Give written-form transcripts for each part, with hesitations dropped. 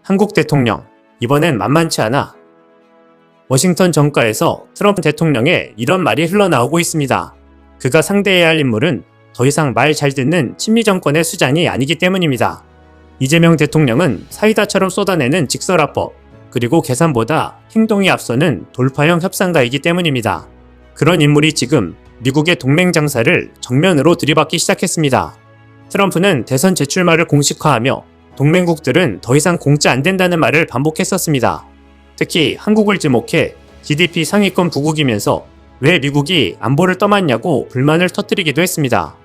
한국 대통령, 이번엔 만만치 않아. 워싱턴 정가에서 트럼프 대통령의 이런 말이 흘러나오고 있습니다. 그가 상대해야 할 인물은 더 이상 말 잘 듣는 친미 정권의 수장이 아니기 때문입니다. 이재명 대통령은 사이다처럼 쏟아내는 직설화법, 그리고 계산보다 행동이 앞서는 돌파형 협상가이기 때문입니다. 그런 인물이 지금 미국의 동맹 장사를 정면으로 들이받기 시작했습니다. 트럼프는 대선 재출마를 공식화하며 동맹국들은 더 이상 공짜 안 된다는 말을 반복했었습니다. 특히 한국을 지목해 GDP 상위권 부국이면서 왜 미국이 안보를 떠맡냐고 불만을 터뜨리기도 했습니다.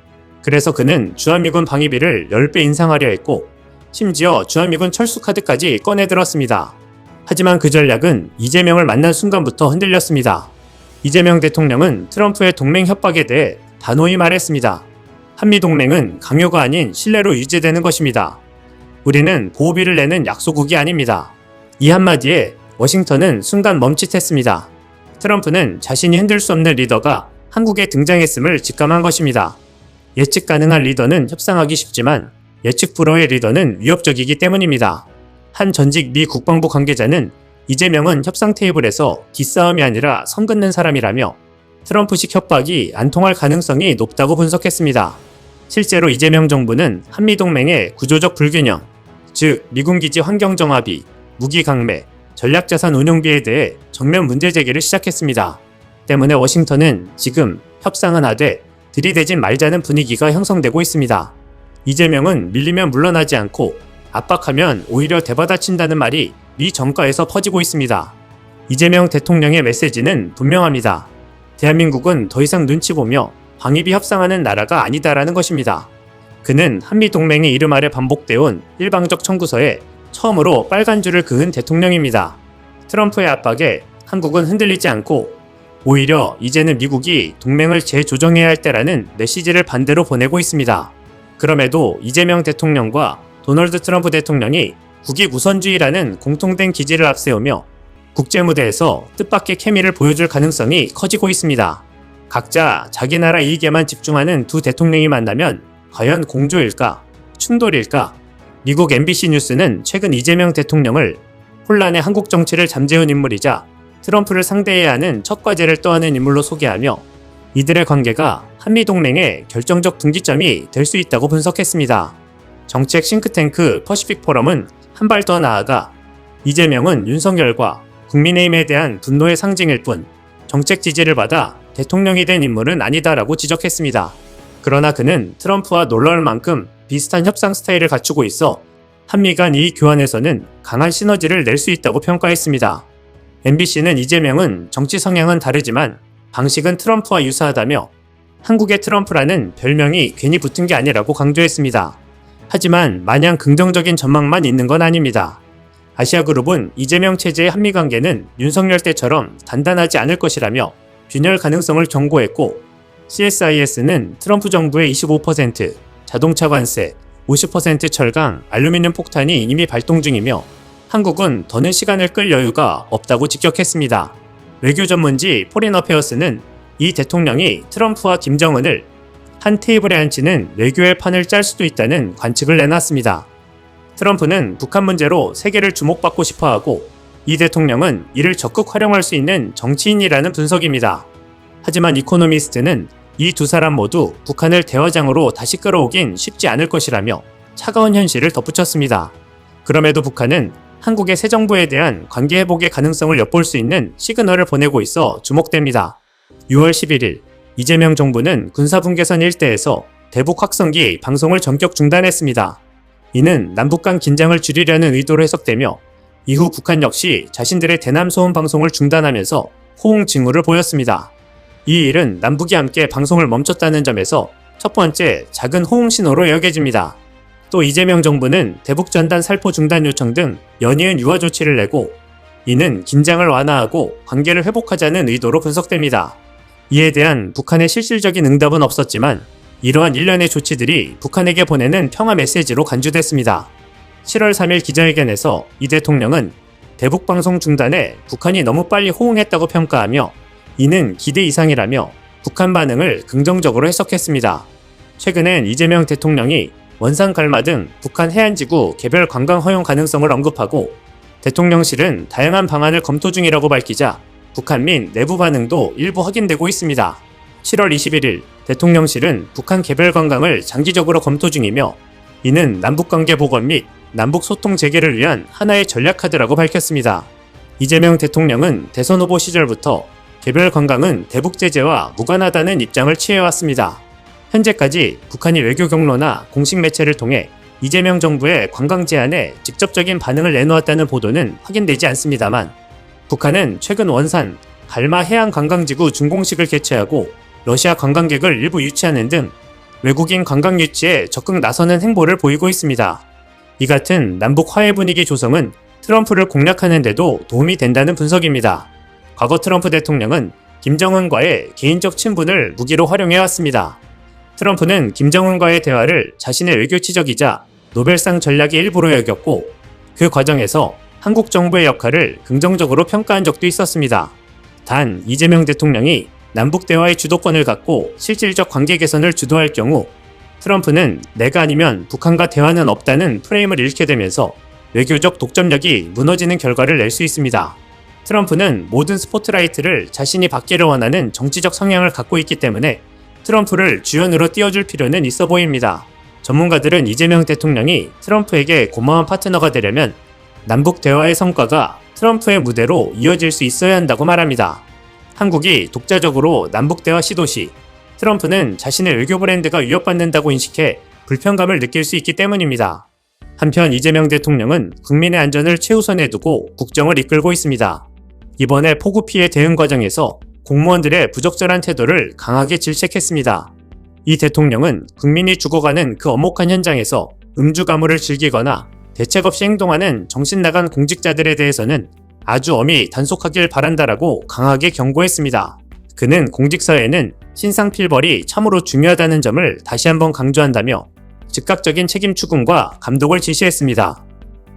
그래서 그는 주한미군 방위비를 10배 인상하려 했고 심지어 주한미군 철수카드까지 꺼내들었습니다. 하지만 그 전략은 이재명을 만난 순간부터 흔들렸습니다. 이재명 대통령은 트럼프의 동맹 협박에 대해 단호히 말했습니다. 한미동맹은 강요가 아닌 신뢰로 유지되는 것입니다. 우리는 보호비를 내는 약소국이 아닙니다. 이 한마디에 워싱턴은 순간 멈칫했습니다. 트럼프는 자신이 흔들 수 없는 리더가 한국에 등장했음을 직감한 것입니다. 예측 가능한 리더는 협상하기 쉽지만 예측 불허의 리더는 위협적이기 때문입니다. 한 전직 미 국방부 관계자는 이재명은 협상 테이블에서 기싸움이 아니라 선 긋는 사람이라며 트럼프식 협박이 안 통할 가능성이 높다고 분석했습니다. 실제로 이재명 정부는 한미동맹의 구조적 불균형, 즉 미군 기지 환경정화비, 무기 강매, 전략자산 운용비에 대해 정면 문제 제기를 시작했습니다. 때문에 워싱턴은 지금 협상은 하되 들이대진 말자는 분위기가 형성되고 있습니다. 이재명은 밀리면 물러나지 않고 압박하면 오히려 대받아친다는 말이 미 정가에서 퍼지고 있습니다. 이재명 대통령의 메시지는 분명합니다. 대한민국은 더 이상 눈치 보며 방위비 협상하는 나라가 아니다라는 것입니다. 그는 한미동맹의 이름 아래 반복되어 온 일방적 청구서에 처음으로 빨간 줄을 그은 대통령입니다. 트럼프의 압박에 한국은 흔들리지 않고 오히려 이제는 미국이 동맹을 재조정해야 할 때라는 메시지를 반대로 보내고 있습니다. 그럼에도 이재명 대통령과 도널드 트럼프 대통령이 국익 우선주의라는 공통된 기지를 앞세우며 국제무대에서 뜻밖의 케미를 보여줄 가능성이 커지고 있습니다. 각자 자기 나라 이익에만 집중하는 두 대통령이 만나면 과연 공조일까? 충돌일까? 미국 MBC 뉴스는 최근 이재명 대통령을 혼란의 한국 정치를 잠재운 인물이자 트럼프를 상대해야 하는 첫 과제를 떠안은 인물로 소개하며 이들의 관계가 한미동맹의 결정적 분기점이 될 수 있다고 분석했습니다. 정책 싱크탱크 퍼시픽 포럼은 한 발 더 나아가 이재명은 윤석열과 국민의힘에 대한 분노의 상징일 뿐 정책 지지를 받아 대통령이 된 인물은 아니다라고 지적했습니다. 그러나 그는 트럼프와 놀라울 만큼 비슷한 협상 스타일을 갖추고 있어 한미 간 이익 교환에서는 강한 시너지를 낼 수 있다고 평가했습니다. MBC는 이재명은 정치 성향은 다르지만 방식은 트럼프와 유사하다며 한국의 트럼프라는 별명이 괜히 붙은 게 아니라고 강조했습니다. 하지만 마냥 긍정적인 전망만 있는 건 아닙니다. 아시아그룹은 이재명 체제의 한미 관계는 윤석열 때처럼 단단하지 않을 것이라며 균열 가능성을 경고했고 CSIS는 트럼프 정부의 25%, 자동차 관세, 50% 철강, 알루미늄 폭탄이 이미 발동 중이며 한국은 더는 시간을 끌 여유가 없다고 직격했습니다. 외교 전문지 포린어페어스는 이 대통령이 트럼프와 김정은을 한 테이블에 앉히는 외교의 판을 짤 수도 있다는 관측을 내놨습니다. 트럼프는 북한 문제로 세계를 주목받고 싶어하고 이 대통령은 이를 적극 활용할 수 있는 정치인이라는 분석입니다. 하지만 이코노미스트는 이 두 사람 모두 북한을 대화장으로 다시 끌어오긴 쉽지 않을 것이라며 차가운 현실을 덧붙였습니다. 그럼에도 북한은 한국의 새 정부에 대한 관계 회복의 가능성을 엿볼 수 있는 시그널을 보내고 있어 주목됩니다. 6월 11일 이재명 정부는 군사분계선 일대에서 대북 확성기 방송을 전격 중단했습니다. 이는 남북 간 긴장을 줄이려는 의도로 해석되며 이후 북한 역시 자신들의 대남 소음 방송을 중단하면서 호응 징후를 보였습니다. 이 일은 남북이 함께 방송을 멈췄다는 점에서 첫 번째 작은 호응 신호로 여겨집니다. 또 이재명 정부는 대북 전단 살포 중단 요청 등 연이은 유화 조치를 내고 이는 긴장을 완화하고 관계를 회복하자는 의도로 분석됩니다. 이에 대한 북한의 실질적인 응답은 없었지만 이러한 일련의 조치들이 북한에게 보내는 평화 메시지로 간주됐습니다. 7월 3일 기자회견에서 이 대통령은 대북 방송 중단에 북한이 너무 빨리 호응했다고 평가하며 이는 기대 이상이라며 북한 반응을 긍정적으로 해석했습니다. 최근엔 이재명 대통령이 원산 갈마 등 북한 해안지구 개별 관광 허용 가능성을 언급하고 대통령실은 다양한 방안을 검토 중이라고 밝히자 북한 민 내부 반응도 일부 확인되고 있습니다. 7월 21일 대통령실은 북한 개별 관광을 장기적으로 검토 중이며 이는 남북관계 복원 및 남북 소통 재개를 위한 하나의 전략 카드라고 밝혔습니다. 이재명 대통령은 대선 후보 시절부터 개별 관광은 대북 제재와 무관하다는 입장을 취해왔습니다. 현재까지 북한이 외교 경로나 공식 매체를 통해 이재명 정부의 관광 제안에 직접적인 반응을 내놓았다는 보도는 확인되지 않습니다만 북한은 최근 원산, 갈마 해안 관광지구 준공식을 개최하고 러시아 관광객을 일부 유치하는 등 외국인 관광 유치에 적극 나서는 행보를 보이고 있습니다. 이 같은 남북 화해 분위기 조성은 트럼프를 공략하는 데도 도움이 된다는 분석입니다. 과거 트럼프 대통령은 김정은과의 개인적 친분을 무기로 활용해왔습니다. 트럼프는 김정은과의 대화를 자신의 외교 치적이자 노벨상 전략의 일부로 여겼고 그 과정에서 한국 정부의 역할을 긍정적으로 평가한 적도 있었습니다. 단 이재명 대통령이 남북 대화의 주도권을 갖고 실질적 관계 개선을 주도할 경우 트럼프는 내가 아니면 북한과 대화는 없다는 프레임을 잃게 되면서 외교적 독점력이 무너지는 결과를 낼 수 있습니다. 트럼프는 모든 스포트라이트를 자신이 받기를 원하는 정치적 성향을 갖고 있기 때문에 트럼프를 주연으로 띄워줄 필요는 있어 보입니다. 전문가들은 이재명 대통령이 트럼프에게 고마운 파트너가 되려면 남북 대화의 성과가 트럼프의 무대로 이어질 수 있어야 한다고 말합니다. 한국이 독자적으로 남북 대화 시도 시 트럼프는 자신의 외교 브랜드가 위협받는다고 인식해 불편감을 느낄 수 있기 때문입니다. 한편 이재명 대통령은 국민의 안전을 최우선에 두고 국정을 이끌고 있습니다. 이번에 폭우 피해 대응 과정에서 공무원들의 부적절한 태도를 강하게 질책했습니다. 이 대통령은 국민이 죽어가는 그 엄혹한 현장에서 음주 가무를 즐기거나 대책 없이 행동하는 정신나간 공직자들에 대해서는 아주 엄히 단속하길 바란다라고 강하게 경고했습니다. 그는 공직사회에는 신상필벌이 참으로 중요하다는 점을 다시 한번 강조한다며 즉각적인 책임 추궁과 감독을 지시했습니다.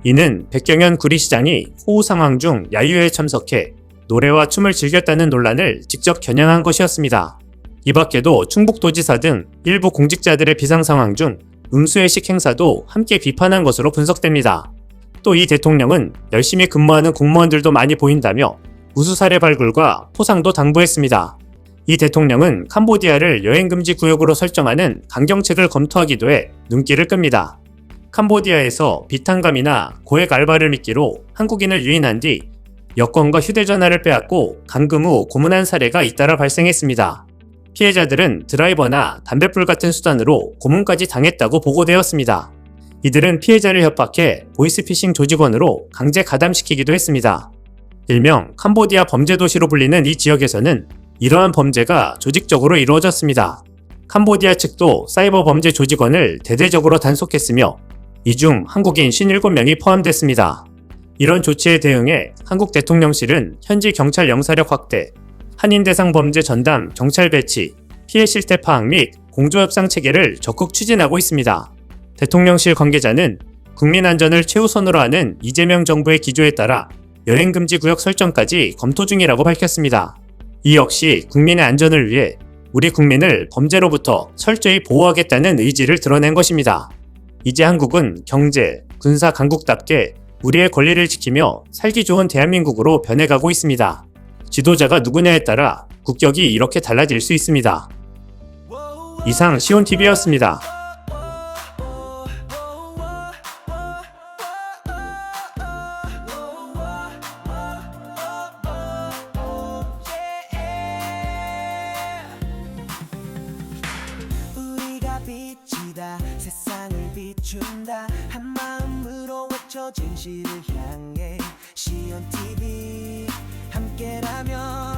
이는 백경현 구리시장이 호우 상황 중 야유회에 참석해 노래와 춤을 즐겼다는 논란을 직접 겨냥한 것이었습니다. 이 밖에도 충북도지사 등 일부 공직자들의 비상 상황 중 음수회식 행사도 함께 비판한 것으로 분석됩니다. 또 이 대통령은 열심히 근무하는 공무원들도 많이 보인다며 우수 사례 발굴과 포상도 당부했습니다. 이 대통령은 캄보디아를 여행금지 구역으로 설정하는 강경책을 검토하기도 해 눈길을 끕니다. 캄보디아에서 비탄감이나 고액 알바를 미끼로 한국인을 유인한 뒤 여권과 휴대전화를 빼앗고 감금 후 고문한 사례가 잇따라 발생했습니다. 피해자들은 드라이버나 담뱃불 같은 수단으로 고문까지 당했다고 보고되었습니다. 이들은 피해자를 협박해 보이스피싱 조직원으로 강제 가담시키기도 했습니다. 일명 캄보디아 범죄도시로 불리는 이 지역에서는 이러한 범죄가 조직적으로 이루어졌습니다. 캄보디아 측도 사이버 범죄 조직원을 대대적으로 단속했으며 이 중 한국인 57명이 포함됐습니다. 이런 조치에 대응해 한국 대통령실은 현지 경찰 영사력 확대, 한인 대상 범죄 전담 경찰 배치, 피해 실태 파악 및 공조협상 체계를 적극 추진하고 있습니다. 대통령실 관계자는 국민 안전을 최우선으로 하는 이재명 정부의 기조에 따라 여행금지 구역 설정까지 검토 중이라고 밝혔습니다. 이 역시 국민의 안전을 위해 우리 국민을 범죄로부터 철저히 보호하겠다는 의지를 드러낸 것입니다. 이제 한국은 경제, 군사 강국답게 우리의 권리를 지키며 살기 좋은 대한민국으로 변해가고 있습니다. 지도자가 누구냐에 따라 국격이 이렇게 달라질 수 있습니다. 이상 시온TV였습니다. 세상을 비춘다 한마음으로 외쳐 진실을 향해 시온TV 함께라면